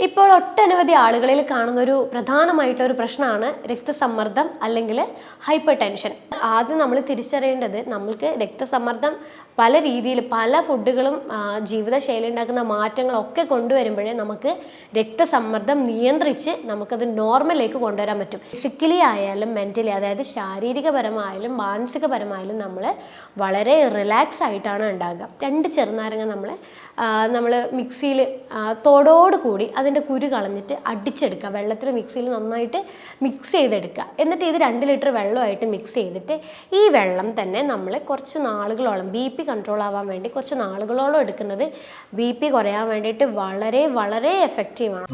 ഇപ്പോൾ ഒട്ടനവധി ആളുകളിൽ കാണുന്ന ഒരു പ്രധാനമായിട്ടുള്ള ഒരു പ്രശ്നമാണ് രക്തസമ്മർദ്ദം അല്ലെങ്കിൽ ഹൈപ്പർ ടെൻഷൻ. ആദ്യം നമ്മൾ തിരിച്ചറിയേണ്ടത് നമ്മൾക്ക് രക്തസമ്മർദ്ദം പല രീതിയിൽ പല ഫുഡുകളും ജീവിതശൈലി ഉണ്ടാക്കുന്ന മാറ്റങ്ങളൊക്കെ കൊണ്ടുവരുമ്പോഴേ നമുക്ക് രക്തസമ്മർദ്ദം നിയന്ത്രിച്ച് നമുക്കത് നോർമലിലേക്ക് കൊണ്ടുവരാൻ പറ്റും. ഫിസിക്കലി ആയാലും മെൻ്റലി, അതായത് ശാരീരികപരമായാലും മാനസികപരമായാലും നമ്മൾ വളരെ റിലാക്സ് ആയിട്ടാണ് ഉണ്ടാകുക. 2 ചെറുനാരങ്ങ നമ്മൾ മിക്സിയിൽ തോടോടുകൂടി അതിൻ്റെ കുരു കളഞ്ഞിട്ട് അടിച്ചെടുക്കുക. വെള്ളത്തിൽ മിക്സിയിൽ നന്നായിട്ട് മിക്സ് ചെയ്തെടുക്കുക. എന്നിട്ട് ഇത് 2 ലിറ്റർ വെള്ളമായിട്ട് മിക്സ് ചെയ്തിട്ട് ഈ വെള്ളം തന്നെ നമ്മൾ കുറച്ച് നാളുകളോളം BP കൺട്രോൾ ആവാൻ വേണ്ടി കുറച്ച് നാളുകളോളം എടുക്കുന്നത് BP കുറയാൻ വേണ്ടിയിട്ട് വളരെ വളരെ എഫക്റ്റീവാണ്.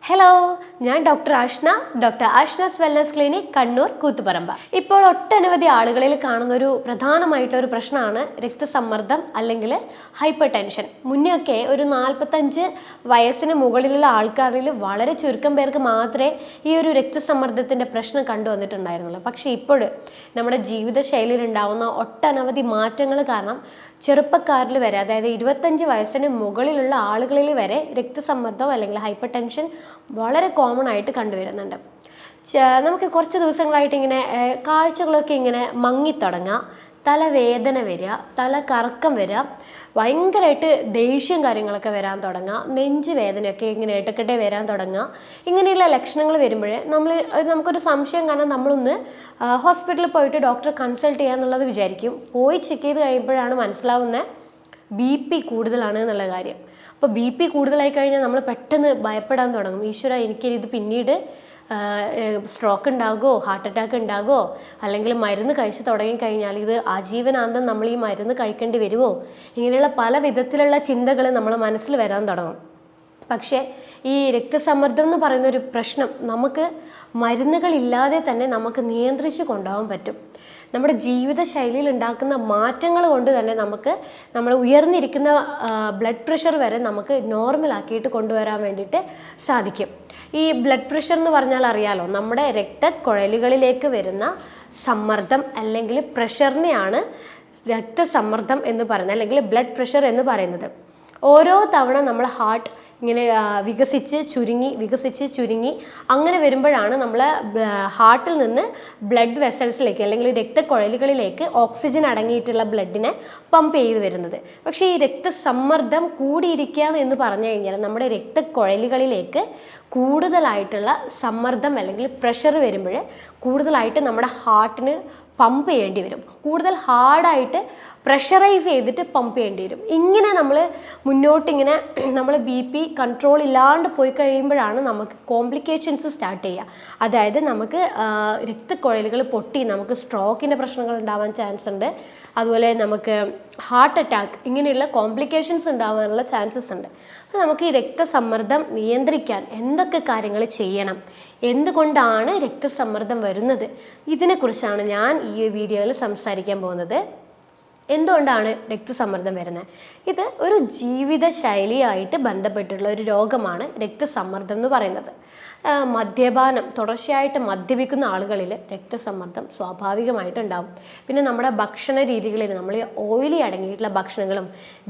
ഹലോ, ഞാൻ doctor Ashna's wellness clinic, Kannur, Koothuparamba. ഇപ്പോൾ ഒട്ടനവധി ആളുകളിൽ കാണുന്ന ഒരു പ്രധാനമായിട്ടുള്ള ഒരു പ്രശ്നമാണ് രക്തസമ്മർദ്ദം അല്ലെങ്കിൽ ഹൈപ്പർ ടെൻഷൻ. മുന്നേയൊക്കെ ഒരു 45 വയസ്സിന് മുകളിലുള്ള ആൾക്കാരിൽ വളരെ ചുരുക്കം പേർക്ക് മാത്രമേ ഈ ഒരു രക്തസമ്മർദ്ദത്തിൻ്റെ പ്രശ്നം കണ്ടുവന്നിട്ടുണ്ടായിരുന്നുള്ളൂ. പക്ഷേ ഇപ്പോൾ നമ്മുടെ ജീവിതശൈലിയിൽ ഉണ്ടാകുന്ന ഒട്ടനവധി മാറ്റങ്ങൾ കാരണം ചെറുപ്പക്കാരിൽ വരെ, അതായത് 25 വയസ്സിന് മുകളിലുള്ള ആളുകളിൽ വരെ രക്തസമ്മർദ്ദം അല്ലെങ്കിൽ ഹൈപ്പർ ടെൻഷൻ വളരെ കോമൺ ആയിട്ട് കണ്ടുവരുന്നുണ്ട്. നമുക്ക് കുറച്ച് ദിവസങ്ങളായിട്ട് ഇങ്ങനെ കാഴ്ചകളൊക്കെ ഇങ്ങനെ മങ്ങിത്തുടങ്ങുക, തലവേദന വരിക, തല കറക്കം വരിക, ഭയങ്കരമായിട്ട് ദേഷ്യം കാര്യങ്ങളൊക്കെ വരാൻ തുടങ്ങുക, നെഞ്ച് വേദനയൊക്കെ ഇങ്ങനെ ഇടയ്ക്കിടെ വരാൻ തുടങ്ങുക. ഇങ്ങനെയുള്ള ലക്ഷണങ്ങൾ വരുമ്പോഴേ നമുക്കൊരു സംശയം, കാരണം നമ്മളൊന്ന് ഹോസ്പിറ്റലിൽ പോയിട്ട് ഡോക്ടറെ കൺസൾട്ട് ചെയ്യാന്നുള്ളത് വിചാരിക്കും. പോയി ചെക്ക് ചെയ്ത് കഴിയുമ്പോഴാണ് മനസ്സിലാവുന്നത് BP കൂടുതലാണ് എന്നുള്ള കാര്യം. അപ്പോൾ BP കൂടുതലായി കഴിഞ്ഞാൽ നമ്മൾ പെട്ടെന്ന് ഭയപ്പെടാൻ തുടങ്ങും. ഈശ്വര, എനിക്കിത് പിന്നീട് സ്ട്രോക്ക് ഉണ്ടാകുമോ, ഹാർട്ട് അറ്റാക്ക് ഉണ്ടാകുമോ, അല്ലെങ്കിൽ മരുന്ന് കഴിച്ച് തുടങ്ങിക്കഴിഞ്ഞാൽ ഇത് ആജീവനാന്തം നമ്മൾ ഈ മരുന്ന് കഴിക്കേണ്ടി വരുമോ, ഇങ്ങനെയുള്ള പല വിധത്തിലുള്ള ചിന്തകൾ നമ്മളെ മനസ്സിൽ വരാൻ തുടങ്ങും. പക്ഷേ ഈ രക്തസമ്മർദ്ദം എന്ന് പറയുന്ന ഒരു പ്രശ്നം നമുക്ക് മരുന്നുകളില്ലാതെ തന്നെ നമുക്ക് നിയന്ത്രിച്ച് കൊണ്ടുപോകാൻ പറ്റും. നമ്മുടെ ജീവിതശൈലിയിൽ ഉണ്ടാക്കുന്ന മാറ്റങ്ങൾ കൊണ്ട് തന്നെ നമ്മൾ ഉയർന്നിരിക്കുന്ന ബ്ലഡ് പ്രഷർ വരെ നമുക്ക് നോർമലാക്കിയിട്ട് കൊണ്ടുവരാൻ വേണ്ടിയിട്ട് സാധിക്കും. ഈ ബ്ലഡ് പ്രഷർ എന്ന് പറഞ്ഞാൽ അറിയാലോ, നമ്മുടെ രക്തക്കുഴലുകളിലേക്ക് വരുന്ന സമ്മർദ്ദം അല്ലെങ്കിൽ പ്രഷറിനെയാണ് രക്തസമ്മർദ്ദം എന്ന് പറയുന്നത്, അല്ലെങ്കിൽ ബ്ലഡ് പ്രഷർ എന്ന് പറയുന്നത്. ഓരോ തവണ നമ്മൾ ഹാർട്ട് ഇങ്ങനെ വികസിച്ച് ചുരുങ്ങി അങ്ങനെ വരുമ്പോഴാണ് നമ്മൾ ഹാർട്ടിൽ നിന്ന് ബ്ലഡ് വെസൽസിലേക്ക് അല്ലെങ്കിൽ രക്തക്കുഴലുകളിലേക്ക് ഓക്സിജൻ അടങ്ങിയിട്ടുള്ള ബ്ലഡിനെ പമ്പ് ചെയ്ത് വരുന്നത്. പക്ഷേ ഈ രക്തസമ്മർദ്ദം കൂടിയിരിക്കുക എന്ന് പറഞ്ഞു കഴിഞ്ഞാൽ നമ്മുടെ രക്തക്കുഴലുകളിലേക്ക് കൂടുതലായിട്ടുള്ള സമ്മർദ്ദം അല്ലെങ്കിൽ പ്രഷർ വരുമ്പോൾ കൂടുതലായിട്ട് നമ്മുടെ ഹാർട്ടിന് പമ്പ് ചെയ്യേണ്ടി വരും. കൂടുതൽ ഹാർഡായിട്ട് പ്രഷറൈസ് ചെയ്തിട്ട് പമ്പ് ചെയ്യേണ്ടി വരും. ഇങ്ങനെ നമ്മൾ മുന്നോട്ടിങ്ങനെ നമ്മൾ BP കൺട്രോൾ ഇല്ലാണ്ട് പോയി കഴിയുമ്പോഴാണ് നമുക്ക് കോംപ്ലിക്കേഷൻസ് സ്റ്റാർട്ട് ചെയ്യുക. അതായത് നമുക്ക് രക്തക്കുഴലുകൾ പൊട്ടി നമുക്ക് സ്ട്രോക്കിൻ്റെ പ്രശ്നങ്ങൾ ഉണ്ടാവാൻ ചാൻസ് ഉണ്ട്. അതുപോലെ നമുക്ക് ഹാർട്ട് അറ്റാക്ക്, ഇങ്ങനെയുള്ള കോംപ്ലിക്കേഷൻസ് ഉണ്ടാവാനുള്ള ചാൻസസ് ഉണ്ട്. അപ്പോൾ നമുക്ക് ഈ രക്തസമ്മർദ്ദം നിയന്ത്രിക്കാൻ എന്തൊക്കെ കാര്യങ്ങൾ ചെയ്യണം, എന്തുകൊണ്ടാണ് രക്തസമ്മർദ്ദം വരുന്നത്, ഇതിനെക്കുറിച്ചാണ് ഞാൻ ഈ വീഡിയോയിൽ സംസാരിക്കാൻ പോകുന്നത്. എന്തുകൊണ്ടാണ് രക്തസമ്മർദ്ദം വരുന്നത്? ഇത് ഒരു ജീവിതശൈലിയായിട്ട് ബന്ധപ്പെട്ടിട്ടുള്ള ഒരു രോഗമാണ് രക്തസമ്മർദ്ദം എന്ന് പറയുന്നത്. മദ്യപാനം, തുടർച്ചയായിട്ട് മദ്യപിക്കുന്ന ആളുകളിൽ രക്തസമ്മർദ്ദം സ്വാഭാവികമായിട്ടുണ്ടാവും. പിന്നെ നമ്മുടെ ഭക്ഷണ രീതികളിൽ നമ്മൾ ഓയിലി അടങ്ങിയിട്ടുള്ള ഭക്ഷണങ്ങളും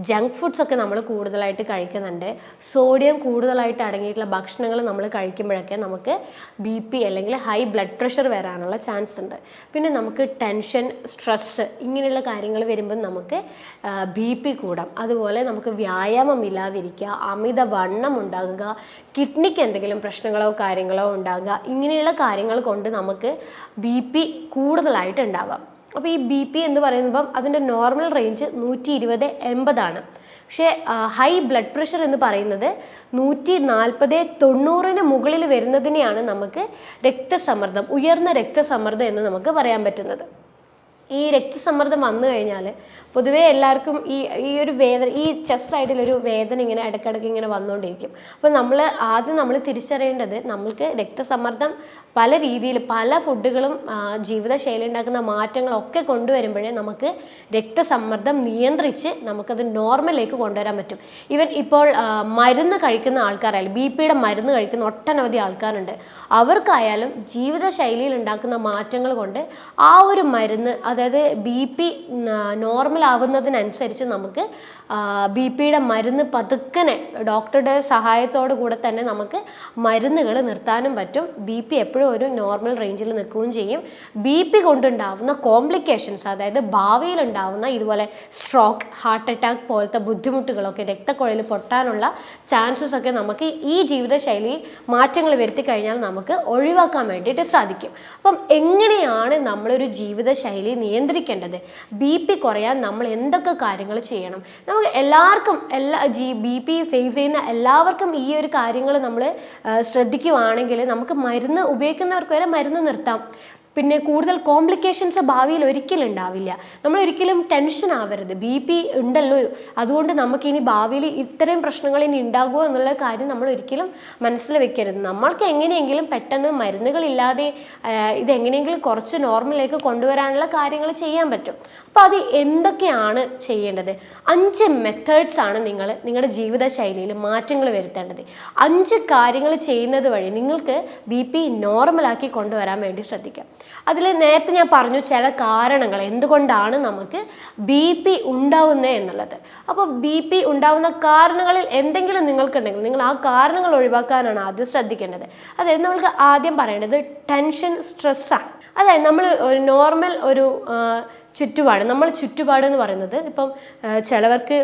ജങ്ക് ഫുഡ്സൊക്കെ നമ്മൾ കൂടുതലായിട്ട് കഴിക്കുന്നുണ്ട്. സോഡിയം കൂടുതലായിട്ട് അടങ്ങിയിട്ടുള്ള ഭക്ഷണങ്ങൾ നമ്മൾ കഴിക്കുമ്പോഴൊക്കെ നമുക്ക് BP അല്ലെങ്കിൽ ഹൈ ബ്ലഡ് പ്രഷർ വരാനുള്ള ചാൻസ് ഉണ്ട്. പിന്നെ നമുക്ക് ടെൻഷൻ, സ്ട്രെസ്സ് ഇങ്ങനെയുള്ള കാര്യങ്ങൾ വരുമ്പോൾ നമുക്ക് BP കൂടാം. അതുപോലെ നമുക്ക് വ്യായാമം ഇല്ലാതിരിക്കുക, അമിതവണ്ണം ഉണ്ടാകുക, കിഡ്നിക്ക് എന്തെങ്കിലും പ്രശ്നങ്ങളോ കാര്യങ്ങളോ ഉണ്ടാകുക, ഇങ്ങനെയുള്ള കാര്യങ്ങൾ കൊണ്ട് നമുക്ക് BP കൂടുതലായിട്ട് ഉണ്ടാവാം. അപ്പോൾ ഈ BP എന്ന് പറയുമ്പം അതിൻ്റെ നോർമൽ റേഞ്ച് 120-80 പക്ഷേ ഹൈ ബ്ലഡ് പ്രഷർ എന്ന് പറയുന്നത് 140-90 മുകളിൽ വരുന്നതിനെയാണ് നമുക്ക് രക്തസമ്മർദ്ദം, ഉയർന്ന രക്തസമ്മർദ്ദം എന്ന് നമുക്ക് പറയാൻ പറ്റുന്നത്. ഈ രക്തസമ്മർദ്ദം വന്നു കഴിഞ്ഞാൽ പൊതുവേ എല്ലാവർക്കും ഈ ഒരു വേദന, ഈ ചെസ്റ്റ് സൈഡിലൊരു വേദന ഇങ്ങനെ ഇടയ്ക്കിടയ്ക്ക് ഇങ്ങനെ വന്നുകൊണ്ടിരിക്കും. അപ്പോൾ നമ്മൾ തിരിച്ചറിയേണ്ടത് നമ്മൾക്ക് രക്തസമ്മർദ്ദം പല രീതിയിൽ പല ഫുഡുകളും ജീവിതശൈലി ഉണ്ടാക്കുന്ന മാറ്റങ്ങളൊക്കെ കൊണ്ടുവരുമ്പോഴേ നമുക്ക് രക്തസമ്മർദ്ദം നിയന്ത്രിച്ച് നമുക്കത് നോർമലിലേക്ക് കൊണ്ടുവരാൻ പറ്റും. ഇപ്പോൾ മരുന്ന് കഴിക്കുന്ന ആൾക്കാരായാലും BPയുടെ മരുന്ന് കഴിക്കുന്ന ഒട്ടനവധി ആൾക്കാരുണ്ട്. അവർക്കായാലും ജീവിതശൈലിയിൽ ഉണ്ടാക്കുന്ന മാറ്റങ്ങൾ കൊണ്ട് ആ ഒരു മരുന്ന് അതായത് BP നോർമൽ ആവുന്നതിനനുസരിച്ച് നമുക്ക് BP-യുടെ മരുന്ന് പതുക്കനെ ഡോക്ടറുടെ സഹായത്തോടു കൂടെ തന്നെ നമുക്ക് മരുന്നുകൾ നിർത്താനും പറ്റും. BP എപ്പോഴും ഒരു നോർമൽ റേഞ്ചിൽ നിൽക്കുകയും ചെയ്യും. BP കൊണ്ടുണ്ടാവുന്ന കോംപ്ലിക്കേഷൻസ്, അതായത് ഭാവിയിൽ ഉണ്ടാവുന്ന ഇതുപോലെ സ്ട്രോക്ക്, ഹാർട്ട് അറ്റാക്ക് പോലത്തെ ബുദ്ധിമുട്ടുകളൊക്കെ, രക്തക്കുഴൽ പൊട്ടാനുള്ള ചാൻസസ് ഒക്കെ നമുക്ക് ഈ ജീവിതശൈലി മാറ്റങ്ങൾ വരുത്തി കഴിഞ്ഞാൽ നമുക്ക് ഒഴിവാക്കാൻ വേണ്ടിയിട്ട് സാധിക്കും. അപ്പം എങ്ങനെയാണ് നമ്മളൊരു ജീവിതശൈലി നിയന്ത്രിക്കേണ്ടത്? BP കുറയാൻ നമ്മൾ എന്തൊക്കെ കാര്യങ്ങൾ ചെയ്യണം? നമുക്ക് എല്ലാവർക്കും BP ഫേസ് ചെയ്യുന്ന എല്ലാവർക്കും ഈ ഒരു കാര്യങ്ങൾ നമ്മൾ ശ്രദ്ധിക്കുകയാണെങ്കിൽ നമുക്ക് മരുന്ന് ഉപയോഗിക്കുന്നവർക്ക് വരെ മരുന്ന് നിർത്താം. പിന്നെ കൂടുതൽ കോംപ്ലിക്കേഷൻസ് ഭാവിയിൽ ഒരിക്കലും ഉണ്ടാവില്ല. നമ്മൾ ഒരിക്കലും ടെൻഷൻ ആവരുത്. BP ഉണ്ടല്ലോ, അതുകൊണ്ട് നമുക്കിനി ഭാവിയിൽ ഇത്രയും പ്രശ്നങ്ങൾ ഇനി ഉണ്ടാകുമോ എന്നുള്ള കാര്യം നമ്മൾ ഒരിക്കലും മനസ്സിൽ വെക്കരുത്. നമ്മൾക്ക് എങ്ങനെയെങ്കിലും പെട്ടെന്ന് മരുന്നുകളില്ലാതെ ഇതെങ്ങനെയെങ്കിലും കുറച്ച് നോർമലിലേക്ക് കൊണ്ടുവരാനുള്ള കാര്യങ്ങൾ ചെയ്യാൻ പറ്റും. അപ്പോൾ അത് എന്തൊക്കെയാണ് ചെയ്യേണ്ടത്? 5 മെത്തേഡ്സ് ആണ് നിങ്ങൾ നിങ്ങളുടെ ജീവിതശൈലിയിൽ മാറ്റങ്ങൾ വരുത്തേണ്ടത്. 5 കാര്യങ്ങൾ ചെയ്യുന്നത് വഴി നിങ്ങൾക്ക് BP നോർമലാക്കി കൊണ്ടുവരാൻ വേണ്ടി ശ്രദ്ധിക്കാം. അതിൽ നേരത്തെ ഞാൻ പറഞ്ഞു ചില കാരണങ്ങൾ എന്തുകൊണ്ടാണ് നമുക്ക് BP ഉണ്ടാവുന്നത് എന്നുള്ളത്. അപ്പോൾ BP ഉണ്ടാവുന്ന കാരണങ്ങളിൽ എന്തെങ്കിലും നിങ്ങൾക്കുണ്ടെങ്കിൽ നിങ്ങൾ ആ കാരണങ്ങൾ ഒഴിവാക്കാനാണ് ആദ്യം ശ്രദ്ധിക്കേണ്ടത്. അതായത് നമ്മൾക്ക് ആദ്യം പറയേണ്ടത് ടെൻഷൻ, സ്ട്രെസ്സാണ്. അതായത് നമ്മൾ ഒരു നോർമൽ ഒരു ചുറ്റുപാട്, നമ്മൾ ചുറ്റുപാട് എന്ന് പറയുന്നത് ഇപ്പം ചിലവർക്ക്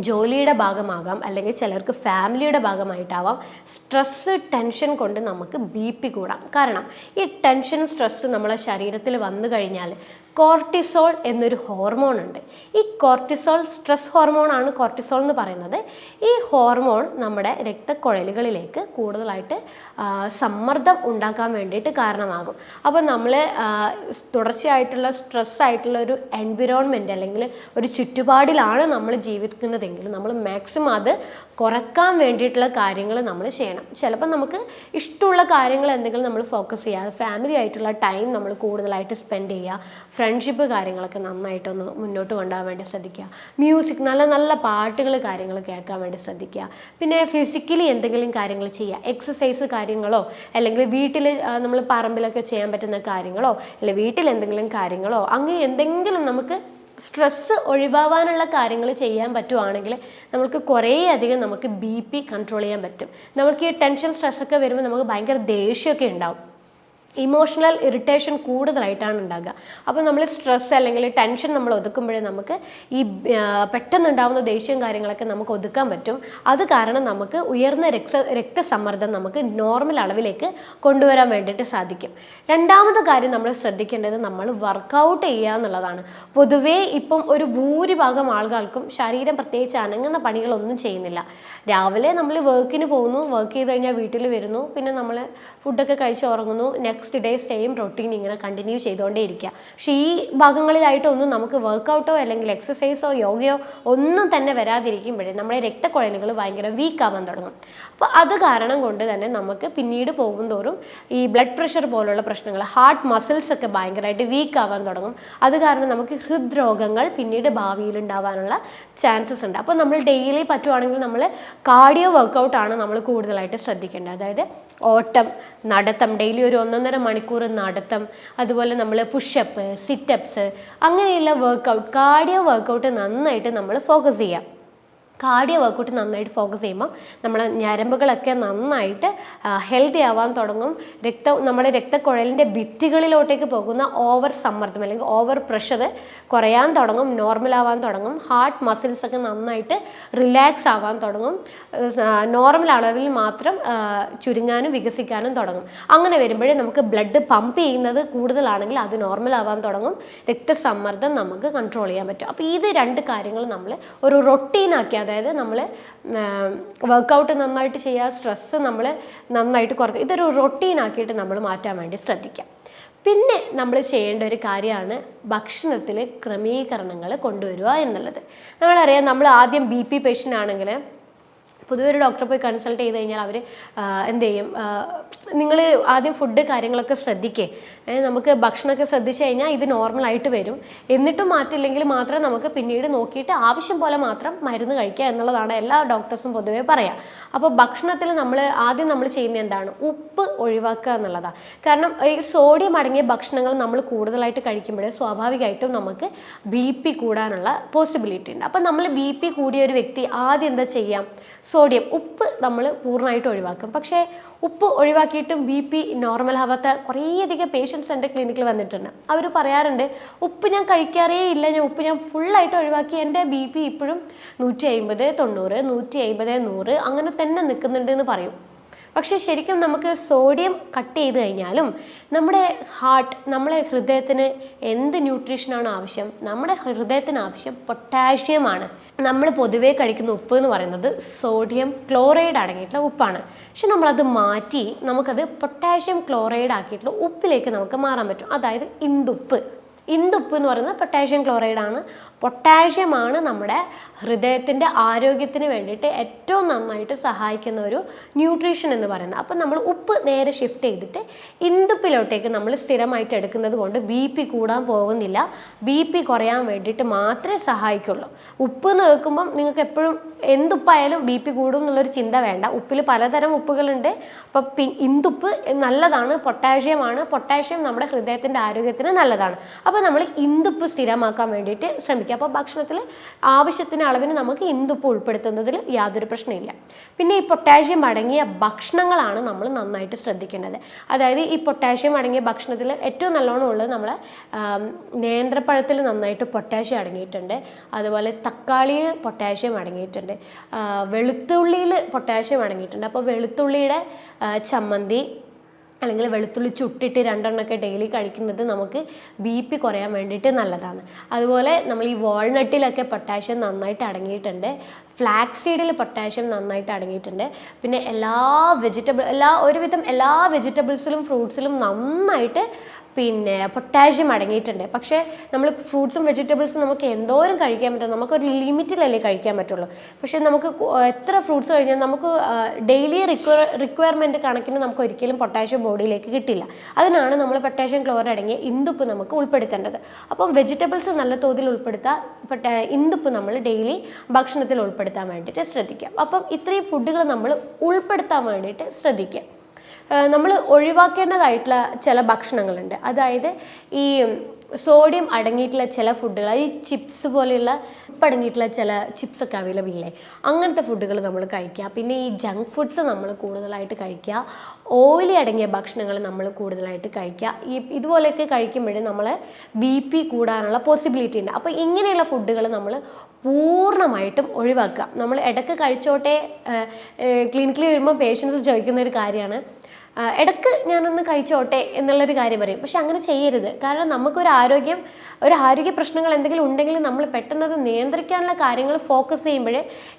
ജോലിയുടെ ഭാഗമാകാം, അല്ലെങ്കിൽ ചിലർക്ക് ഫാമിലിയുടെ ഭാഗമായിട്ടാവാം. സ്ട്രെസ്സ്, ടെൻഷൻ കൊണ്ട് നമുക്ക് BP കൂടാം. കാരണം ഈ ടെൻഷൻ, സ്ട്രെസ്സ് നമ്മളെ ശരീരത്തിൽ വന്നു കഴിഞ്ഞാൽ കോർട്ടിസോൾ എന്നൊരു ഹോർമോൺ ഉണ്ട്. ഈ കോർട്ടിസോൾ സ്ട്രെസ് ഹോർമോണാണ് കോർട്ടിസോൾ എന്ന് പറയുന്നത്. ഈ ഹോർമോൺ നമ്മുടെ രക്തക്കുഴലുകളിലേക്ക് കൂടുതലായിട്ട് സമ്മർദ്ദം ഉണ്ടാക്കാൻ വേണ്ടിയിട്ട് കാരണമാകും. അപ്പോൾ നമ്മൾ തുടർച്ചയായിട്ടുള്ള സ്ട്രെസ് ആയിട്ടുള്ള ഒരു എൻവിറോൺമെൻറ്റ് അല്ലെങ്കിൽ ഒരു ചുറ്റുപാടിലാണ് നമ്മൾ ജീവിക്കുന്നതെങ്കിൽ നമ്മൾ മാക്സിമം അത് കുറക്കാൻ വേണ്ടിയിട്ടുള്ള കാര്യങ്ങൾ നമ്മൾ ചെയ്യണം. ചിലപ്പോൾ നമുക്ക് ഇഷ്ടമുള്ള കാര്യങ്ങൾ എന്തെങ്കിലും നമ്മൾ ഫോക്കസ് ചെയ്യുക, ഫാമിലി ആയിട്ടുള്ള ടൈം നമ്മൾ കൂടുതലായിട്ട് സ്പെൻഡ് ചെയ്യുക, ഫ്രണ്ട്ഷിപ്പ് കാര്യങ്ങളൊക്കെ നന്നായിട്ടൊന്ന് മുന്നോട്ട് കൊണ്ടുപോകാൻ വേണ്ടി ശ്രദ്ധിക്കുക, മ്യൂസിക്, നല്ല നല്ല പാട്ടുകൾ കാര്യങ്ങൾ കേൾക്കാൻ വേണ്ടി ശ്രദ്ധിക്കുക. പിന്നെ ഫിസിക്കലി എന്തെങ്കിലും കാര്യങ്ങൾ ചെയ്യുക, എക്സസൈസ് കാര്യങ്ങളോ അല്ലെങ്കിൽ വീട്ടിൽ നമ്മൾ പറമ്പിലൊക്കെ ചെയ്യാൻ പറ്റുന്ന കാര്യങ്ങളോ അല്ലെങ്കിൽ വീട്ടിൽ എന്തെങ്കിലും കാര്യങ്ങളോ അങ്ങനെ എന്തെങ്കിലും നമുക്ക് സ്ട്രെസ്സ് ഒഴിവാകാനുള്ള കാര്യങ്ങൾ ചെയ്യാൻ പറ്റുവാണെങ്കിൽ നമുക്ക് കുറേ അധികം നമുക്ക് BP കൺട്രോൾ ചെയ്യാൻ പറ്റും. നമുക്ക് ഈ ടെൻഷൻ, സ്ട്രെസ്സൊക്കെ വരുമ്പോൾ നമുക്ക് ഭയങ്കര ദേഷ്യമൊക്കെ ഉണ്ടാവും, ഇമോഷണൽ ഇറിറ്റേഷൻ കൂടുതലായിട്ടാണ് ഉണ്ടാകുക. അപ്പോൾ നമ്മൾ സ്ട്രെസ് അല്ലെങ്കിൽ ടെൻഷൻ നമ്മൾ ഒതുക്കുമ്പോഴേ നമുക്ക് ഈ പെട്ടെന്നുണ്ടാകുന്ന ദേഷ്യവും കാര്യങ്ങളൊക്കെ നമുക്ക് ഒതുക്കാൻ പറ്റും. അത് കാരണം നമുക്ക് ഉയർന്ന രക്തസമ്മർദ്ദം നമുക്ക് നോർമൽ അളവിലേക്ക് കൊണ്ടുവരാൻ വേണ്ടിയിട്ട് സാധിക്കും. രണ്ടാമത്തെ കാര്യം നമ്മൾ ശ്രദ്ധിക്കേണ്ടത് നമ്മൾ വർക്കൗട്ട് ചെയ്യുക എന്നുള്ളതാണ്. പൊതുവേ ഇപ്പം ഒരു ഭൂരിഭാഗം ആളുകൾക്കും ശരീരം പ്രത്യേകിച്ച് അനങ്ങുന്ന പണികളൊന്നും ചെയ്യുന്നില്ല. രാവിലെ നമ്മൾ വർക്കിന് പോകുന്നു, വർക്ക് ചെയ്ത് കഴിഞ്ഞാൽ വീട്ടിൽ വരുന്നു, പിന്നെ നമ്മൾ ഫുഡൊക്കെ കഴിച്ച് ഉറങ്ങുന്നു, നെക്സ്റ്റ് ഡേ സെയിം റൊട്ടീൻ ഇങ്ങനെ കണ്ടിന്യൂ ചെയ്തുകൊണ്ടേ ഇരിക്കുക. പക്ഷേ ഈ ഭാഗങ്ങളിലായിട്ടൊന്നും നമുക്ക് വർക്കൗട്ടോ അല്ലെങ്കിൽ എക്സസൈസോ യോഗയോ ഒന്നും തന്നെ വരാതിരിക്കുമ്പോഴേ നമ്മുടെ രക്തക്കുഴലുകൾ ഭയങ്കര വീക്കാവാൻ തുടങ്ങും. അപ്പോൾ അത് കാരണം കൊണ്ട് തന്നെ നമുക്ക് പിന്നീട് പോകും തോറും ഈ ബ്ലഡ് പ്രഷർ പോലുള്ള പ്രശ്നങ്ങൾ, ഹാർട്ട് മസിൽസ് ഒക്കെ ഭയങ്കരമായിട്ട് വീക്കാവാൻ തുടങ്ങും. അത് കാരണം നമുക്ക് ഹൃദ്രോഗങ്ങൾ പിന്നീട് ഭാവിയിൽ ഉണ്ടാവാനുള്ള ചാൻസസ് ഉണ്ട്. അപ്പോൾ നമ്മൾ ഡെയിലി പറ്റുവാണെങ്കിൽ നമ്മൾ കാർഡിയോ വർക്കൗട്ടാണ് നമ്മൾ കൂടുതലായിട്ട് ശ്രദ്ധിക്കേണ്ടത്. അതായത് ഓട്ടം, നടത്തം, ഡെയിലി ഒരു 1.5 മണിക്കൂർ നടത്തം, അതുപോലെ നമ്മൾ പുഷപ്പ്, സിറ്റപ്സ്, അങ്ങനെയുള്ള വർക്കൗട്ട്, കാർഡിയോ വർക്കൗട്ട് നന്നായിട്ട് നമ്മൾ ഫോക്കസ് ചെയ്യാം. കാർഡിയോ വർക്കൗട്ട് നന്നായിട്ട് ഫോക്കസ് ചെയ്യുമ്പോൾ നമ്മളെ ഞരമ്പുകളൊക്കെ നന്നായിട്ട് ഹെൽത്തി ആവാൻ തുടങ്ങും. നമ്മുടെ രക്തക്കുഴലിൻ്റെ ഭിത്തികളിലോട്ടേക്ക് പോകുന്ന ഓവർ സമ്മർദ്ദം അല്ലെങ്കിൽ ഓവർ പ്രഷർ കുറയാൻ തുടങ്ങും, നോർമൽ ആവാൻ തുടങ്ങും. ഹാർട്ട് മസിൽസ് ഒക്കെ നന്നായിട്ട് റിലാക്സ് ആവാൻ തുടങ്ങും, നോർമൽ അളവിൽ മാത്രം ചുരുങ്ങാനും വികസിക്കാനും തുടങ്ങും. അങ്ങനെ വരുമ്പോഴേ നമുക്ക് ബ്ലഡ് പമ്പ് ചെയ്യുന്നത് കൂടുതലാണെങ്കിൽ അത് നോർമൽ ആവാൻ തുടങ്ങും, രക്തസമ്മർദ്ദം നമുക്ക് കൺട്രോൾ ചെയ്യാൻ പറ്റും. അപ്പോൾ ഇത് 2 കാര്യങ്ങൾ നമ്മൾ ഒരു റൊട്ടീനാക്കി, അതായത് നമ്മൾ വർക്കൗട്ട് നന്നായിട്ട് ചെയ്യുക, സ്ട്രെസ്സ് നമ്മൾ നന്നായിട്ട് കുറയ്ക്കുക, ഇതൊരു റൊട്ടീനാക്കിയിട്ട് നമ്മൾ മാറ്റാൻ വേണ്ടി ശ്രദ്ധിക്കാം. പിന്നെ നമ്മൾ ചെയ്യേണ്ട ഒരു കാര്യമാണ് ഭക്ഷണത്തിൽ ക്രമീകരണങ്ങൾ കൊണ്ടുവരിക എന്നുള്ളത്. നമ്മളറിയാം, നമ്മൾ ആദ്യം BP പേഷ്യൻ്റ് ആണെങ്കിൽ പൊതുവെ ഒരു ഡോക്ടറെ പോയി കൺസൾട്ട് ചെയ്ത് കഴിഞ്ഞാൽ അവർ എന്ത് ചെയ്യും, നിങ്ങൾ ആദ്യം ഫുഡ് കാര്യങ്ങളൊക്കെ ശ്രദ്ധിക്കുക, നമുക്ക് ഭക്ഷണമൊക്കെ ശ്രദ്ധിച്ചു കഴിഞ്ഞാൽ ഇത് നോർമലായിട്ട് വരും. എന്നിട്ടും മാറ്റില്ലെങ്കിൽ മാത്രം നമുക്ക് പിന്നീട് നോക്കിയിട്ട് ആവശ്യം പോലെ മാത്രം മരുന്ന് കഴിക്കുക എന്നുള്ളതാണ് എല്ലാ ഡോക്ടേഴ്സും പൊതുവേ പറയുക. അപ്പോൾ ഭക്ഷണത്തിൽ ആദ്യം നമ്മൾ ചെയ്യുന്നത് എന്താണ്? ഉപ്പ് ഒഴിവാക്കുക എന്നുള്ളതാണ്. കാരണം ഈ സോഡിയം അടങ്ങിയ ഭക്ഷണങ്ങൾ നമ്മൾ കൂടുതലായിട്ട് കഴിക്കുമ്പോൾ സ്വാഭാവികമായിട്ടും നമുക്ക് BP കൂടാനുള്ള പോസിബിലിറ്റി ഉണ്ട്. അപ്പം നമ്മൾ BP കൂടിയ ഒരു വ്യക്തി ആദ്യം എന്താ ചെയ്യാം? ഉപ്പ് നമ്മൾ പൂർണ്ണമായിട്ട് ഒഴിവാക്കും. പക്ഷേ ഉപ്പ് ഒഴിവാക്കിയിട്ടും BP നോർമൽ ആവാത്ത കുറേയധികം പേഷ്യൻസ് എൻ്റെ ക്ലിനിക്കിൽ വന്നിട്ടുണ്ട്. അവർ പറയാറുണ്ട്, ഉപ്പ് ഞാൻ കഴിക്കാറേ ഇല്ല, ഞാൻ ഫുള്ളായിട്ട് ഒഴിവാക്കി, എൻ്റെ BP ഇപ്പോഴും 150, 90, 150, 100 അങ്ങനെ തന്നെ നിൽക്കുന്നുണ്ട് എന്ന് പറയും. പക്ഷേ ശരിക്കും നമുക്ക് സോഡിയം കട്ട് ചെയ്ത് കഴിഞ്ഞാലും നമ്മുടെ നമ്മളെ ഹൃദയത്തിന് എന്ത് ന്യൂട്രീഷനാണ് ആവശ്യം? നമ്മുടെ ഹൃദയത്തിന് ആവശ്യം പൊട്ടാഷ്യമാണ്. നമ്മൾ പൊതുവേ കഴിക്കുന്ന ഉപ്പ് എന്ന് പറയുന്നത് സോഡിയം ക്ലോറൈഡ് അടങ്ങിയിട്ടുള്ള ഉപ്പാണ്. പക്ഷെ നമ്മളത് മാറ്റി നമുക്കത് പൊട്ടാഷ്യം ക്ലോറൈഡ് ആക്കിയിട്ടുള്ള ഉപ്പിലേക്ക് നമുക്ക് മാറാൻ പറ്റും. അതായത് ഇന്ദുപ്പ് എന്ന് പറയുന്നത് പൊട്ടാഷ്യം ക്ലോറൈഡാണ്. പൊട്ടാഷ്യമാണ് നമ്മുടെ ഹൃദയത്തിൻ്റെ ആരോഗ്യത്തിന് വേണ്ടിയിട്ട് ഏറ്റവും നന്നായിട്ട് സഹായിക്കുന്ന ഒരു ന്യൂട്രീഷൻ എന്ന് പറയുന്നത്. അപ്പം നമ്മൾ ഉപ്പ് നേരെ ഷിഫ്റ്റ് ചെയ്തിട്ട് ഇന്ദുപ്പിലോട്ടേക്ക് നമ്മൾ സ്ഥിരമായിട്ട് എടുക്കുന്നത് കൊണ്ട് BP കൂടാൻ പോകുന്നില്ല. BP കുറയാൻ വേണ്ടിയിട്ട് മാത്രമേ സഹായിക്കുള്ളൂ. ഉപ്പ് എന്ന് കേൾക്കുമ്പം നിങ്ങൾക്ക് എപ്പോഴും എന്തുപ്പായാലും BP കൂടും എന്നുള്ളൊരു ചിന്ത വേണ്ട. ഉപ്പിൽ പലതരം ഉപ്പുകളുണ്ട്. അപ്പം ഇന്ദുപ്പ് നല്ലതാണ്, പൊട്ടാഷ്യം നമ്മുടെ ഹൃദയത്തിൻ്റെ ആരോഗ്യത്തിന് നല്ലതാണ്. അപ്പോൾ നമ്മൾ ഇന്ദുപ്പ് സ്ഥിരമാക്കാൻ വേണ്ടിയിട്ട് ശ്രമിക്കുക. അപ്പോൾ ഭക്ഷണത്തിൽ ആവശ്യത്തിന് അളവിന് നമുക്ക് ഇന്ദുപ്പ് ഉൾപ്പെടുത്തുന്നതിൽ യാതൊരു പ്രശ്നമില്ല. പിന്നെ ഈ പൊട്ടാഷ്യം അടങ്ങിയ ഭക്ഷണങ്ങളാണ് നമ്മൾ നന്നായിട്ട് ശ്രദ്ധിക്കേണ്ടത്. അതായത് ഈ പൊട്ടാഷ്യം അടങ്ങിയ ഭക്ഷണത്തിൽ ഏറ്റവും നല്ലോണം ഉള്ളത് നമ്മളെ നേന്ത്രപ്പഴത്തിൽ നന്നായിട്ട് പൊട്ടാഷ്യം അടങ്ങിയിട്ടുണ്ട്. അതുപോലെ തക്കാളിയിൽ പൊട്ടാഷ്യം അടങ്ങിയിട്ടുണ്ട്. വെളുത്തുള്ളിയിൽ പൊട്ടാഷ്യം അടങ്ങിയിട്ടുണ്ട്. അപ്പോൾ വെളുത്തുള്ളിയുടെ ചമ്മന്തി അല്ലെങ്കിൽ വെളുത്തുള്ളി ചുട്ടിട്ട് 2 എണ്ണമൊക്കെ ഡെയിലി കഴിക്കുന്നത് നമുക്ക് BP കുറയാൻ വേണ്ടിയിട്ട് നല്ലതാണ്. അതുപോലെ നമ്മൾ ഈ വാൾനട്ടിലൊക്കെ പൊട്ടാഷ്യം നന്നായിട്ട് അടങ്ങിയിട്ടുണ്ട്. ഫ്ലാക്സ് സീഡിൽ പൊട്ടാഷ്യം നന്നായിട്ട് അടങ്ങിയിട്ടുണ്ട്. പിന്നെ ഒരുവിധം എല്ലാ വെജിറ്റബിൾസിലും ഫ്രൂട്ട്സിലും നന്നായിട്ട് പൊട്ടാഷ്യം അടങ്ങിയിട്ടുണ്ട്. പക്ഷേ നമ്മൾ ഫ്രൂട്ട്സും വെജിറ്റബിൾസും നമുക്ക് എന്തോരം കഴിക്കാൻ പറ്റും? നമുക്കൊരു ലിമിറ്റിലല്ലേ കഴിക്കാൻ പറ്റുള്ളൂ. പക്ഷേ നമുക്ക് എത്ര ഫ്രൂട്ട്സ് കഴിഞ്ഞാൽ നമുക്ക് ഡെയിലി റിക്വയർമെൻറ്റ് കണക്കിന് നമുക്ക് ഒരിക്കലും പൊട്ടാഷ്യം ബോഡിയിലേക്ക് കിട്ടില്ല. അതിനാണ് നമ്മൾ പൊട്ടാഷ്യം ക്ലോറൈഡ് അടങ്ങിയ ഇന്ദുപ്പ് നമുക്ക് ഉൾപ്പെടുത്തേണ്ടത്. അപ്പം വെജിറ്റബിൾസ് നല്ല തോതിൽ ഇന്ദുപ്പ് നമ്മൾ ഡെയിലി ഭക്ഷണത്തിൽ ഉൾപ്പെടുത്താൻ വേണ്ടിയിട്ട് ശ്രദ്ധിക്കാം. അപ്പം ഇത്രയും ഫുഡുകൾ നമ്മൾ ഉൾപ്പെടുത്താൻ വേണ്ടിയിട്ട് ശ്രദ്ധിക്കുക. നമ്മൾ ഒഴിവാക്കേണ്ടതായിട്ടുള്ള ചില ഭക്ഷണങ്ങളുണ്ട്. അതായത് ഈ സോഡിയം അടങ്ങിയിട്ടുള്ള ചില ഫുഡുകൾ, ഈ ചിപ്സ് പോലെയുള്ള അടങ്ങിയിട്ടുള്ള ചില ചിപ്സൊക്കെ അവൈലബിൾ ഇല്ലേ, അങ്ങനത്തെ ഫുഡുകൾ നമ്മൾ കഴിക്കുക. പിന്നെ ഈ ജങ്ക് ഫുഡ്സ് നമ്മൾ കൂടുതലായിട്ട് കഴിക്കുക. ഓയിലി അടങ്ങിയ ഭക്ഷണങ്ങൾ നമ്മൾ കൂടുതലായിട്ട് കഴിക്കുക. ഇതുപോലെയൊക്കെ കഴിക്കുമ്പോഴേ നമ്മൾ BP കൂടാനുള്ള പോസിബിലിറ്റി ഉണ്ട്. അപ്പോൾ ഇങ്ങനെയുള്ള ഫുഡുകൾ നമ്മൾ പൂർണ്ണമായിട്ടും ഒഴിവാക്കുക. നമ്മൾ ഇടയ്ക്ക് കഴിച്ചോട്ടെ, ക്ലിനിക്കിൽ വരുമ്പോൾ പേഷ്യൻസ് ചോദിക്കുന്ന ഒരു കാര്യമാണ്, ഇടയ്ക്ക് ഞാനൊന്ന് കഴിച്ചോട്ടെ എന്നുള്ളൊരു കാര്യം പറയും. പക്ഷെ അങ്ങനെ ചെയ്യരുത്. കാരണം നമുക്കൊരു ആരോഗ്യ പ്രശ്നങ്ങൾ എന്തെങ്കിലും ഉണ്ടെങ്കിൽ നമ്മൾ പെട്ടെന്ന് അത് നിയന്ത്രിക്കാനുള്ള കാര്യങ്ങൾ ഫോക്കസ് ചെയ്യുമ്പോൾ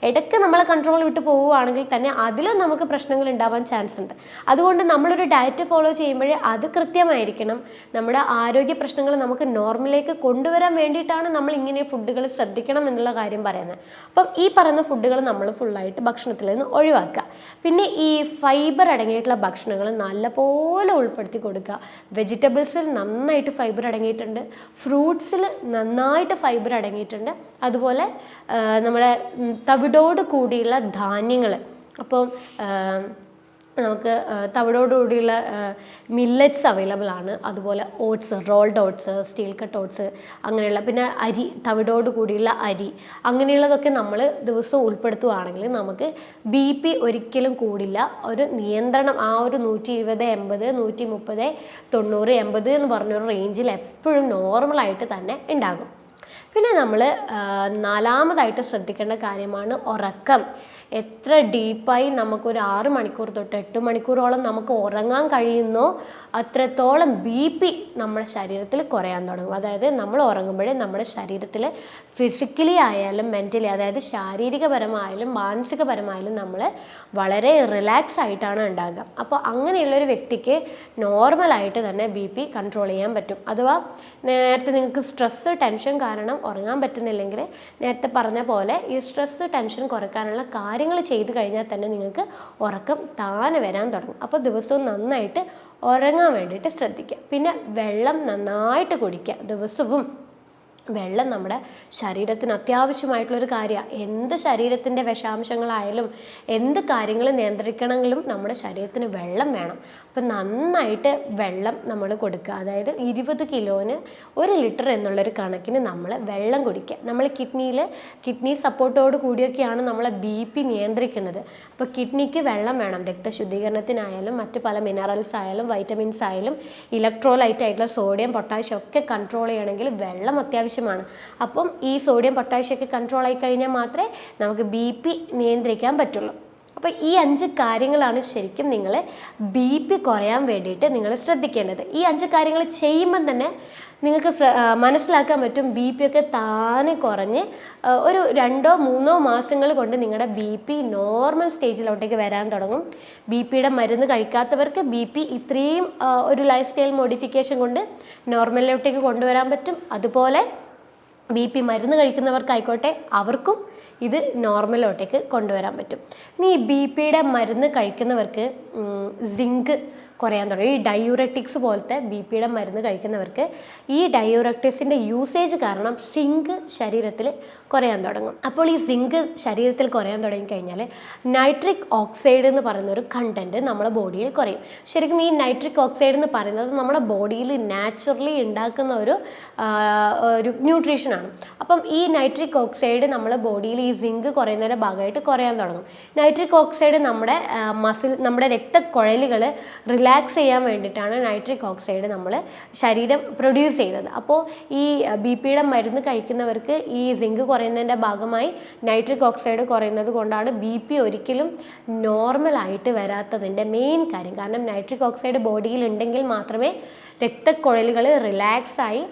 ഇടയ്ക്ക് നമ്മളെ കൺട്രോൾ വിട്ട് പോവുകയാണെങ്കിൽ തന്നെ അതിലും നമുക്ക് പ്രശ്നങ്ങൾ ഉണ്ടാവാൻ ചാൻസ് ഉണ്ട്. അതുകൊണ്ട് നമ്മളൊരു ഡയറ്റ് ഫോളോ ചെയ്യുമ്പോൾ അത് കൃത്യമായിരിക്കണം. നമ്മുടെ ആരോഗ്യ പ്രശ്നങ്ങൾ നമുക്ക് നോർമലിലേക്ക് കൊണ്ടുവരാൻ വേണ്ടിയിട്ടാണ് നമ്മൾ ഇങ്ങനെ ഫുഡുകൾ ശ്രദ്ധിക്കണം എന്നുള്ള കാര്യം പറയുന്നത്. അപ്പം ഈ പറയുന്ന ഫുഡുകൾ നമ്മൾ ഫുള്ളായിട്ട് ഭക്ഷണത്തിൽ നിന്ന് ഒഴിവാക്കുക. പിന്നെ ഈ ഫൈബർ അടങ്ങിയിട്ടുള്ള ഭക്ഷണങ്ങൾ നല്ലപോലെ ഉൾപ്പെടുത്തി കൊടുക്കുക. വെജിറ്റബിൾസിൽ നന്നായിട്ട് ഫൈബർ അടങ്ങിയിട്ടുണ്ട്. ഫ്രൂട്ട്സിൽ നന്നായിട്ട് ഫൈബർ അടങ്ങിയിട്ടുണ്ട്. അതുപോലെ നമ്മുടെ തവിടോട് കൂടിയുള്ള ധാന്യങ്ങൾ, അപ്പം നമുക്ക് തവിടോടുകൂടിയുള്ള മില്ലറ്റ്സ് അവൈലബിൾ ആണ്. അതുപോലെ oats, rolled oats, steel cut oats, അങ്ങനെയുള്ള പിന്നെ അരി, തവിടോട് കൂടിയുള്ള അരി, അങ്ങനെയുള്ളതൊക്കെ നമ്മൾ ദിവസവും ഉൾപ്പെടുത്തുകയാണെങ്കിൽ നമുക്ക് BP ഒരിക്കലും കൂടില്ല. ഒരു നിയന്ത്രണം ആ ഒരു 120, 80, 130, 90, 80 എന്ന് പറഞ്ഞൊരു റേഞ്ചിൽ എപ്പോഴും നോർമലായിട്ട് തന്നെ ഉണ്ടാകും. പിന്നെ നമ്മൾ നാലാമതായിട്ട് ശ്രദ്ധിക്കേണ്ട കാര്യമാണ് ഉറക്കം. എത്ര ഡീപ്പായി നമുക്കൊരു 6 മണിക്കൂർ തൊട്ട് 8 മണിക്കൂറോളം നമുക്ക് ഉറങ്ങാൻ കഴിയുന്നോ അത്രത്തോളം BP നമ്മുടെ ശരീരത്തിൽ കുറയാൻ തുടങ്ങും. അതായത് നമ്മൾ ഉറങ്ങുമ്പോഴേ നമ്മുടെ ശരീരത്തിൽ ഫിസിക്കലി ആയാലും മെൻ്റലി, അതായത് ശാരീരികപരമായാലും മാനസികപരമായാലും നമ്മൾ വളരെ റിലാക്സ് ആയിട്ടാണ് ഉണ്ടാകുക. അപ്പോൾ അങ്ങനെയുള്ളൊരു വ്യക്തിക്ക് നോർമലായിട്ട് തന്നെ BP കൺട്രോൾ ചെയ്യാൻ പറ്റും. അഥവാ നേരത്തെ നിങ്ങൾക്ക് സ്ട്രെസ്സ്, ടെൻഷൻ കാരണം ഉറങ്ങാൻ പറ്റുന്നില്ലെങ്കിൽ നേരത്തെ പറഞ്ഞ പോലെ ഈ സ്ട്രെസ് ടെൻഷൻ കുറയ്ക്കാനുള്ള കാര്യങ്ങൾ ചെയ്ത് കഴിഞ്ഞാൽ തന്നെ നിങ്ങൾക്ക് ഉറക്കം താനെ വരാൻ തുടങ്ങും. അപ്പോൾ ദിവസവും നന്നായിട്ട് ഉറങ്ങാൻ വേണ്ടിയിട്ട് ശ്രദ്ധിക്കുക. പിന്നെ വെള്ളം നന്നായിട്ട് കുടിക്കുക. ദിവസവും വെള്ളം നമ്മുടെ ശരീരത്തിന് അത്യാവശ്യമായിട്ടുള്ളൊരു കാര്യമാണ്. എന്ത് ശരീരത്തിൻ്റെ വിഷാംശങ്ങളായാലും എന്ത് കാര്യങ്ങൾ നിയന്ത്രിക്കണമെങ്കിലും നമ്മുടെ ശരീരത്തിന് വെള്ളം വേണം. അപ്പം നന്നായിട്ട് വെള്ളം നമ്മൾ കൊടുക്കുക. അതായത് 20 കിലോന് 1 ലിറ്റർ എന്നുള്ളൊരു കണക്കിന് നമ്മൾ വെള്ളം കുടിക്കുക. നമ്മൾ കിഡ്നി സപ്പോർട്ടോട് കൂടിയൊക്കെയാണ് നമ്മളെ BP നിയന്ത്രിക്കുന്നത്. അപ്പോൾ കിഡ്നിക്ക് വെള്ളം വേണം. രക്തശുദ്ധീകരണത്തിനായാലും മറ്റ് പല മിനറൽസ് ആയാലും വൈറ്റമിൻസ് ആയാലും ഇലക്ട്രോലൈറ്റ് ആയിട്ടുള്ള സോഡിയം പൊട്ടാഷ്യം ഒക്കെ കൺട്രോൾ ചെയ്യണമെങ്കിൽ വെള്ളം അത്യാവശ്യമാണ്. അപ്പം ഈ സോഡിയം പൊട്ടാഷ്യം ഒക്കെ കൺട്രോൾ ആയി കഴിഞ്ഞാൽ മാത്രമേ നമുക്ക് BP നിയന്ത്രിക്കാൻ പറ്റുള്ളൂ. അപ്പോൾ ഈ 5 കാര്യങ്ങളാണ് ശരിക്കും നിങ്ങൾ BP കുറയാൻ വേണ്ടിയിട്ട് നിങ്ങൾ ശ്രദ്ധിക്കേണ്ടത്. ഈ 5 കാര്യങ്ങൾ ചെയ്യുമ്പം തന്നെ നിങ്ങൾക്ക് മനസ്സിലാക്കാൻ പറ്റും BP ഒക്കെ താനെ കുറഞ്ഞ് ഒരു 2-3 മാസങ്ങൾ കൊണ്ട് നിങ്ങളുടെ BP നോർമൽ സ്റ്റേജിലോട്ടേക്ക് വരാൻ തുടങ്ങും. BPയുടെ മരുന്ന് കഴിക്കാത്തവർക്ക് BP ഇത്രയും ഒരു ലൈഫ് സ്റ്റൈൽ മോഡിഫിക്കേഷൻ കൊണ്ട് നോർമലിലോട്ടേക്ക് കൊണ്ടുവരാൻ പറ്റും. അതുപോലെ BP മരുന്ന് കഴിക്കുന്നവർക്കായിക്കോട്ടെ അവർക്കും ഇത് നോർമലോട്ടേക്ക് കൊണ്ടുവരാൻ പറ്റും. ഇനി ഈ BPയുടെ മരുന്ന് കഴിക്കുന്നവർക്ക് സിങ്ക് കുറയാൻ തുടങ്ങി. ഈ ഡയൂററ്റിക്സ് പോലത്തെ BPയുടെ മരുന്ന് കഴിക്കുന്നവർക്ക് ഈ ഡയൂററ്റിക്സിൻ്റെ യൂസേജ് കാരണം സിങ്ക് ശരീരത്തിൽ കുറയാൻ തുടങ്ങും. അപ്പോൾ ഈ സിങ്ക് ശരീരത്തിൽ കുറയാൻ തുടങ്ങിക്കഴിഞ്ഞാൽ നൈട്രിക് ഓക്സൈഡ് എന്ന് പറയുന്ന ഒരു കണ്ടൻറ്റ് നമ്മുടെ ബോഡിയിൽ കുറയും. ശരിക്കും ഈ നൈട്രിക് ഓക്സൈഡ് എന്ന് പറയുന്നത് നമ്മുടെ ബോഡിയിൽ നാച്ചുറലി ഉണ്ടാക്കുന്ന ഒരു ന്യൂട്രീഷനാണ്. അപ്പം ഈ നൈട്രിക് ഓക്സൈഡ് നമ്മുടെ ബോഡിയിൽ ഈ സിങ്ക് കുറയുന്നതിൻ്റെ ഭാഗമായിട്ട് കുറയാൻ തുടങ്ങും. നൈട്രിക് ഓക്സൈഡ് നമ്മുടെ രക്തക്കുഴലുകൾ റിലാക്സ് ചെയ്യാൻ വേണ്ടിയിട്ടാണ് നൈട്രിക് ഓക്സൈഡ് നമ്മൾ ശരീരം പ്രൊഡ്യൂസ് ചെയ്യുന്നത്. അപ്പോൾ ഈ BPയുടെ മരുന്ന് കഴിക്കുന്നവർക്ക് ഈ സിങ്ക് കുറയുന്നതിൻ്റെ ഭാഗമായി നൈട്രിക് ഓക്സൈഡ് കുറയുന്നത് കൊണ്ടാണ് BP ഒരിക്കലും നോർമലായിട്ട് വരാത്തതിൻ്റെ മെയിൻ കാര്യം. കാരണം നൈട്രിക് ഓക്സൈഡ് ബോഡിയിൽ ഉണ്ടെങ്കിൽ മാത്രമേ രക്തക്കുഴലുകൾ റിലാക്സായി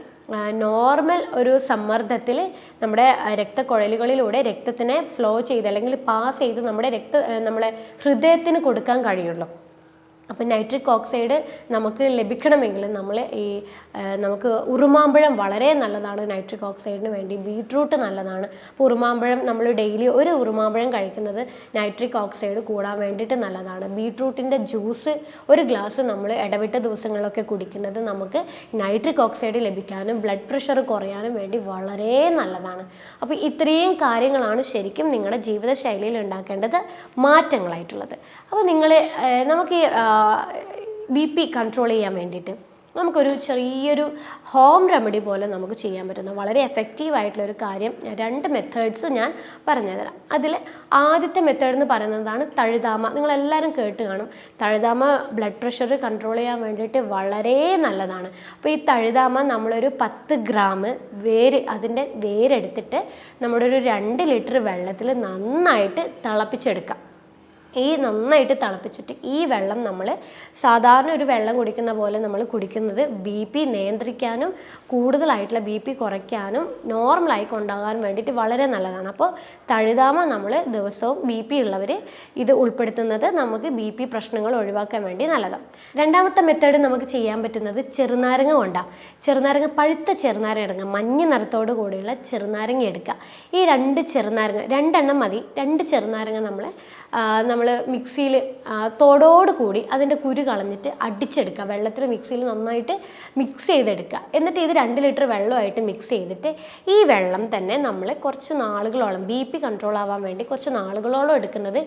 നോർമൽ ഒരു സമ്മർദ്ദത്തിൽ നമ്മുടെ രക്തക്കുഴലുകളിലൂടെ രക്തത്തിനെ ഫ്ലോ ചെയ്ത് അല്ലെങ്കിൽ പാസ് ചെയ്ത് നമ്മളെ ഹൃദയത്തിന് കൊടുക്കാൻ കഴിയുള്ളൂ. അപ്പം നൈട്രിക് ഓക്സൈഡ് നമുക്ക് ലഭിക്കണമെങ്കിൽ നമുക്ക് ഉറുമാമ്പഴം വളരെ നല്ലതാണ് നൈട്രിക് ഓക്സൈഡിന് വേണ്ടി. ബീട്രൂട്ട് നല്ലതാണ്. അപ്പോൾ ഉറുമാമ്പഴം നമ്മൾ ഡെയിലി ഒരു ഉറുമാമ്പഴം കഴിക്കുന്നത് നൈട്രിക് ഓക്സൈഡ് കൂടാൻ വേണ്ടിയിട്ട് നല്ലതാണ്. ബീട്രൂട്ടിൻ്റെ ജ്യൂസ് ഒരു ഗ്ലാസ് നമ്മൾ ഇടവിട്ട ദിവസങ്ങളിലൊക്കെ കുടിക്കുന്നത് നമുക്ക് നൈട്രിക് ഓക്സൈഡ് ലഭിക്കാനും ബ്ലഡ് പ്രഷർ കുറയാനും വേണ്ടി വളരെ നല്ലതാണ്. അപ്പോൾ ഇത്രയും കാര്യങ്ങളാണ് ശരിക്കും നിങ്ങളുടെ ജീവിതശൈലിയിൽ ഉണ്ടാക്കേണ്ടത് മാറ്റങ്ങളായിട്ടുള്ളത്. അപ്പോൾ നമുക്ക് BP കൺട്രോൾ ചെയ്യാൻ വേണ്ടിയിട്ട് നമുക്കൊരു ചെറിയൊരു ഹോം റെമഡി പോലെ നമുക്ക് ചെയ്യാൻ പറ്റുന്ന വളരെ എഫക്റ്റീവായിട്ടുള്ളൊരു കാര്യം 2 മെത്തേഡ്സ് ഞാൻ പറഞ്ഞുതരാം. അതിൽ ആദ്യത്തെ മെത്തേഡ് എന്ന് പറയുന്നതാണ് തഴുതാമ. നിങ്ങളെല്ലാവരും കേട്ട് കാണും. തഴുതാമ ബ്ലഡ് പ്രഷർ കൺട്രോൾ ചെയ്യാൻ വേണ്ടിയിട്ട് വളരെ നല്ലതാണ്. അപ്പോൾ ഈ തഴുതാമ നമ്മളൊരു 10 ഗ്രാം അതിൻ്റെ വേരെടുത്തിട്ട് നമ്മുടെ ഒരു 2 ലിറ്റർ വെള്ളത്തിൽ നന്നായിട്ട് തിളപ്പിച്ചെടുക്കാം. നന്നായിട്ട് തിളപ്പിച്ചിട്ട് ഈ വെള്ളം നമ്മൾ സാധാരണ ഒരു വെള്ളം കുടിക്കുന്ന പോലെ നമ്മൾ കുടിക്കുന്നത് BP നിയന്ത്രിക്കാനും കൂടുതലായിട്ടുള്ള BP കുറയ്ക്കാനും നോർമലായി കൊണ്ടുപോകാൻ വേണ്ടിയിട്ട് വളരെ നല്ലതാണ്. അപ്പോൾ തഴുതാമ നമ്മൾ ദിവസവും BP ഉള്ളവർ ഇത് ഉൾപ്പെടുത്തുന്നത് നമുക്ക് BP പ്രശ്നങ്ങൾ ഒഴിവാക്കാൻ വേണ്ടി നല്ലതാണ്. രണ്ടാമത്തെ മെത്തേഡ് നമുക്ക് ചെയ്യാൻ പറ്റുന്നത് ചെറുനാരങ്ങ കൊണ്ടാണ്. പഴുത്ത ചെറുനാരങ്ങ മഞ്ഞ നിറത്തോട് കൂടിയുള്ള ചെറുനാരങ്ങ എടുക്കുക. ഈ 2 ചെറുനാരങ്ങ 2 എണ്ണം മതി. 2 ചെറുനാരങ്ങ നമ്മൾ മിക്സിയിൽ തോടോട് കൂടി അതിൻ്റെ കുരു കളഞ്ഞിട്ട് അടിച്ചെടുക്കുക. വെള്ളത്തിൽ മിക്സിയിൽ നന്നായിട്ട് മിക്സ് ചെയ്തെടുക്കുക. എന്നിട്ട് ഇത് 2 ലിറ്റർ വെള്ളമായിട്ട് മിക്സ് ചെയ്തിട്ട് ഈ വെള്ളം തന്നെ നമ്മൾ കുറച്ച് നാളുകളോളം BP കൺട്രോൾ ആവാൻ വേണ്ടി കുറച്ച് നാളുകളോളം എടുക്കുന്നത്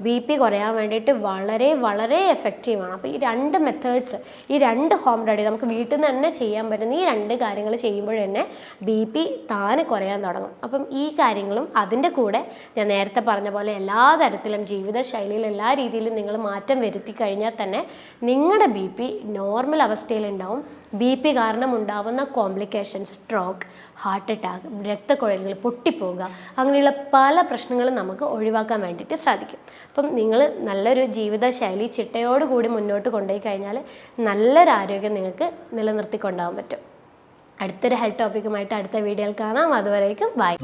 BP കുറയാൻ വേണ്ടിയിട്ട് വളരെ വളരെ എഫക്റ്റീവാണ്. അപ്പോൾ ഈ 2 മെത്തേഡ്സ്, ഈ 2 ഹോം റെമഡി നമുക്ക് വീട്ടിൽ നിന്ന് തന്നെ ചെയ്യാൻ പറ്റുന്ന ഈ 2 കാര്യങ്ങൾ ചെയ്യുമ്പോൾ തന്നെ BP താനെ കുറയാൻ തുടങ്ങും. അപ്പം ഈ കാര്യങ്ങളും അതിൻ്റെ കൂടെ ഞാൻ നേരത്തെ പറഞ്ഞ പോലെ എല്ലാ തരത്തിലും ജീവിതശൈലിയിൽ എല്ലാ രീതിയിലും നിങ്ങൾ മാറ്റം വരുത്തി കഴിഞ്ഞാൽ തന്നെ നിങ്ങളുടെ BP നോർമൽ അവസ്ഥയിലുണ്ടാവും. BP കാരണം ഉണ്ടാവുന്ന കോംപ്ലിക്കേഷൻ, സ്ട്രോക്ക്, ഹാർട്ട് അറ്റാക്ക്, രക്തക്കുഴലുകൾ പൊട്ടിപ്പോവുക, അങ്ങനെയുള്ള പല പ്രശ്നങ്ങളും നമുക്ക് ഒഴിവാക്കാൻ വേണ്ടിയിട്ട് സാധിക്കും. അപ്പം നിങ്ങൾ നല്ലൊരു ജീവിതശൈലി ചിട്ടയോടുകൂടി മുന്നോട്ട് കൊണ്ടുപോയി കഴിഞ്ഞാൽ നല്ലൊരു ആരോഗ്യം നിങ്ങൾക്ക് നിലനിർത്തിക്കൊണ്ടാവാൻ പറ്റും. അടുത്തൊരു ഹെൽത്ത് ടോപ്പിക്കുമായിട്ട് അടുത്ത വീഡിയോയിൽ കാണാം. അതുവരേക്കും ബൈ.